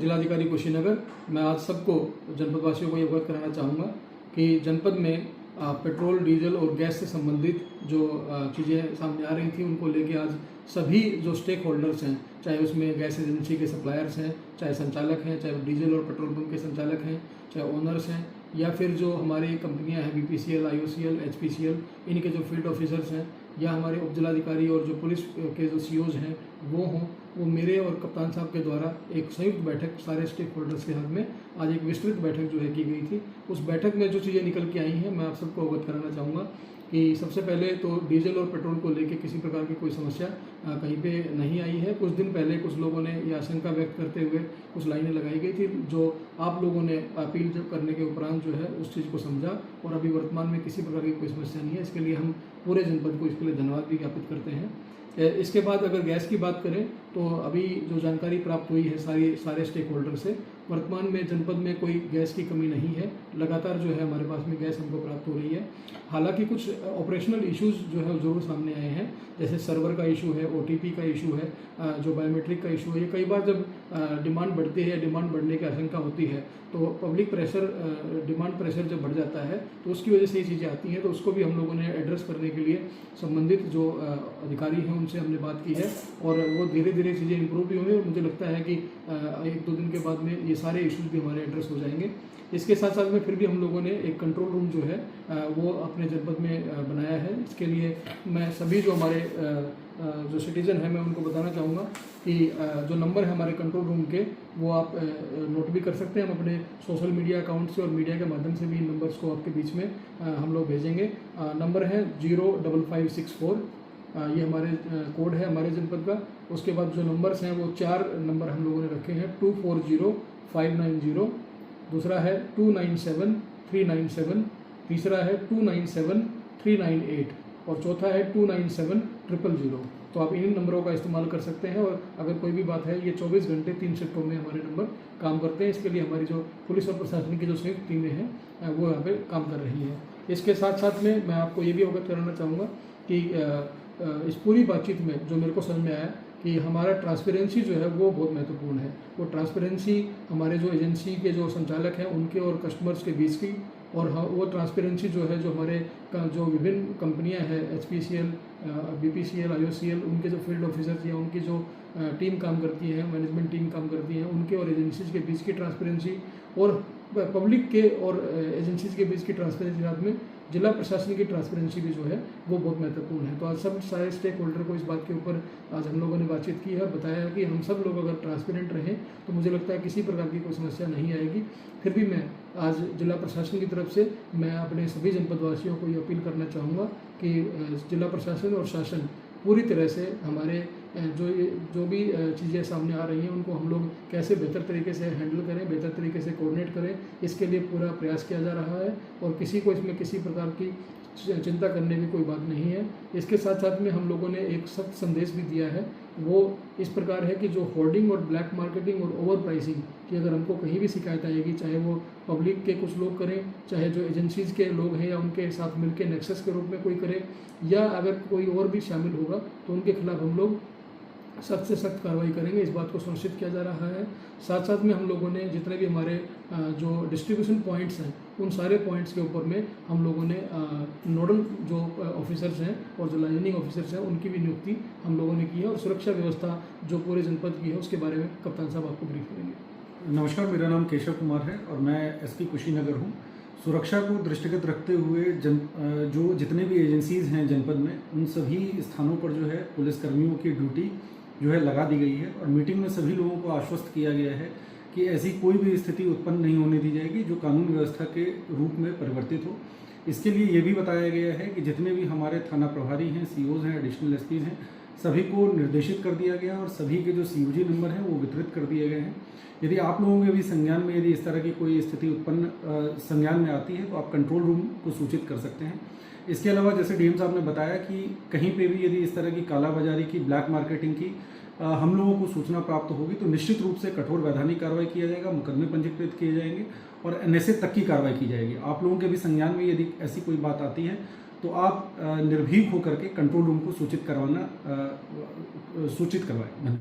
जिलाधिकारी कुशीनगर। मैं आज सबको जनपदवासियों को ये अवगत कराना चाहूँगा कि जनपद में पेट्रोल, डीजल और गैस से संबंधित जो चीज़ें सामने आ रही थी उनको लेके आज सभी जो स्टेक होल्डर्स हैं, चाहे उसमें गैस एजेंसी के सप्लायर्स हैं, चाहे संचालक हैं, चाहे डीजल और पेट्रोल पंप के संचालक हैं, चाहे ओनर्स हैं, या फिर जो हमारी कंपनियां हैं BPCL, IOCL, HPCL, इनके जो फील्ड ऑफिसर्स हैं, या हमारे उप जिलाधिकारी और जो पुलिस के जो COs हैं वो मेरे और कप्तान साहब के द्वारा एक संयुक्त बैठक सारे स्टेक होल्डर्स के हक में आज एक विस्तृत बैठक जो है की गई थी। उस बैठक में जो चीज़ें निकल के आई हैं मैं आप सबको अवगत कराना चाहूँगा कि सबसे पहले तो डीजल और पेट्रोल को लेके किसी प्रकार की कोई समस्या कहीं पे नहीं आई है। कुछ दिन पहले कुछ लोगों ने यह आशंका व्यक्त करते हुए कुछ लाइनें लगाई गई थी, जो आप लोगों ने अपील करने के उपरांत जो है उस चीज़ को समझा और अभी वर्तमान में किसी प्रकार की कोई समस्या नहीं है। इसके लिए हम पूरे जनपद को इसके लिए धन्यवाद भी ज्ञापित करते हैं। इसके बाद अगर गैस की बात करें तो अभी जो जानकारी प्राप्त हुई है सारे स्टेक होल्डर से, वर्तमान में जनपद में कोई गैस की कमी नहीं है। लगातार जो है हमारे पास में गैस हमको प्राप्त हो रही है। हालांकि कुछ ऑपरेशनल इश्यूज जो है ज़रूर सामने आए हैं, जैसे सर्वर का इशू है, OTP का इशू है, जो बायोमेट्रिक का इशू है। ये कई बार जब डिमांड बढ़ती है, डिमांड बढ़ने की आशंका होती है तो पब्लिक प्रेशर, डिमांड प्रेशर जब बढ़ जाता है तो उसकी वजह से ये चीज़ें आती हैं। तो उसको भी हम लोगों ने एड्रेस करने के लिए संबंधित जो अधिकारी हैं उनसे हमने बात की है और वो धीरे धीरे चीज़ें इंप्रूव भी हुई और मुझे लगता है कि 1-2 दिन के बाद में ये सारे इश्यूज भी हमारे एड्रेस हो जाएंगे। इसके साथ साथ में फिर भी हम लोगों ने एक कंट्रोल रूम जो है वो अपने जनपद में बनाया है। इसके लिए मैं सभी जो हमारे जो सिटीजन हैं मैं उनको बताना चाहूँगा कि जो नंबर है हमारे कंट्रोल रूम के वो आप नोट भी कर सकते हैं। हम अपने सोशल मीडिया अकाउंट से और मीडिया के माध्यम से भी इन नंबर्स को आपके बीच में हम लोग भेजेंगे। नंबर है 05564, ये हमारे कोड है हमारे जनपद का। उसके बाद जो नंबर्स हैं वो 4 नंबर हम लोगों ने रखे हैं, 240590, दूसरा है 297397, तीसरा है 297398 और चौथा है 297000। तो आप इन नंबरों का इस्तेमाल कर सकते हैं और अगर कोई भी बात है, ये 24 घंटे 3 शिफ्टों में हमारे नंबर काम करते हैं। इसके लिए हमारी जो पुलिस और प्रशासन की जो संयुक्त टीमें हैं वो यहाँ पे काम कर रही हैं। इसके साथ साथ में मैं आपको ये भी अवगत कराना चाहूँगा कि इस पूरी बातचीत में जो मेरे को समझ में आया कि हमारा ट्रांसपेरेंसी जो है वो बहुत महत्वपूर्ण है। वो ट्रांसपेरेंसी हमारे जो एजेंसी के जो संचालक हैं उनके और कस्टमर्स के बीच की, और वो ट्रांसपेरेंसी जो है जो हमारे जो विभिन्न कंपनियां हैं HPCL, BPCL, IOCL, उनके जो फील्ड ऑफिसर्स या उनकी जो टीम काम करती है, मैनेजमेंट टीम काम करती है, उनके और एजेंसीज के बीच की ट्रांसपेरेंसी और पब्लिक के और एजेंसीज के बीच की ट्रांसपेरेंसी, साथ में जिला प्रशासन की ट्रांसपेरेंसी भी जो है वो बहुत महत्वपूर्ण है। तो आज सब सारे स्टेक होल्डर को इस बात के ऊपर आज हम लोगों ने बातचीत की है, बताया कि हम सब लोग अगर ट्रांसपेरेंट रहें तो मुझे लगता है किसी प्रकार की कोई समस्या नहीं आएगी। फिर भी मैं आज जिला प्रशासन की तरफ से मैं अपने सभी जनपदवासियों को ये अपील करना चाहूँगा कि जिला प्रशासन और शासन पूरी तरह से हमारे जो भी चीज़ें सामने आ रही हैं उनको हम लोग कैसे बेहतर तरीके से हैंडल करें, बेहतर तरीके से कोऑर्डिनेट करें, इसके लिए पूरा प्रयास किया जा रहा है और किसी को इसमें किसी प्रकार की चिंता करने की कोई बात नहीं है। इसके साथ साथ में हम लोगों ने एक सख्त संदेश भी दिया है, वो इस प्रकार है कि जो होर्डिंग और ब्लैक मार्केटिंग और ओवर प्राइसिंग की अगर हमको कहीं भी शिकायत आएगी, चाहे वो पब्लिक के कुछ लोग करें, चाहे जो एजेंसीज़ के लोग हैं या उनके साथ मिलकर नेक्सस के रूप में कोई करे, या अगर कोई और भी शामिल होगा तो उनके खिलाफ हम लोग सख्त से सख्त कार्रवाई करेंगे। इस बात को सुनिश्चित किया जा रहा है। साथ साथ में हम लोगों ने जितने भी हमारे जो डिस्ट्रीब्यूशन पॉइंट्स हैं उन सारे पॉइंट्स के ऊपर में हम लोगों ने नोडल जो ऑफिसर्स हैं और जो लाइनिंग ऑफिसर्स हैं उनकी भी नियुक्ति हम लोगों ने की है और सुरक्षा व्यवस्था जो पूरे जनपद की है उसके बारे में कप्तान साहब आपको ब्रीफ करेंगे। नमस्कार, मेरा नाम केशव कुमार है और मैं SP कुशीनगर हूँ। सुरक्षा को दृष्टिगत रखते हुए जो जितने भी एजेंसीज़ हैं जनपद में उन सभी स्थानों पर जो है पुलिसकर्मियों की ड्यूटी जो है लगा दी गई है और मीटिंग में सभी लोगों को आश्वस्त किया गया है कि ऐसी कोई भी स्थिति उत्पन्न नहीं होने दी जाएगी जो कानून व्यवस्था के रूप में परिवर्तित हो। इसके लिए ये भी बताया गया है कि जितने भी हमारे थाना प्रभारी हैं, COs हैं, एडिशनल SPs हैं, सभी को निर्देशित कर दिया गया और सभी के जो COG नंबर हैं वो वितरित कर दिए गए हैं। यदि आप लोगों के भी संज्ञान में यदि इस तरह की कोई स्थिति उत्पन्न संज्ञान में आती है तो आप कंट्रोल रूम को सूचित कर सकते हैं। इसके अलावा जैसे DM साहब ने बताया कि कहीं पे भी यदि इस तरह की कालाबाजारी की, ब्लैक मार्केटिंग की हम लोगों को सूचना प्राप्त होगी तो निश्चित रूप से कठोर वैधानिक कार्रवाई किया जाएगा, मुकदमे पंजीकृत किए जाएंगे और NSA तक की कार्रवाई की जाएगी। आप लोगों के भी संज्ञान में यदि ऐसी कोई बात आती है तो आप निर्भीक होकर के कंट्रोल रूम को सूचित करवाएं।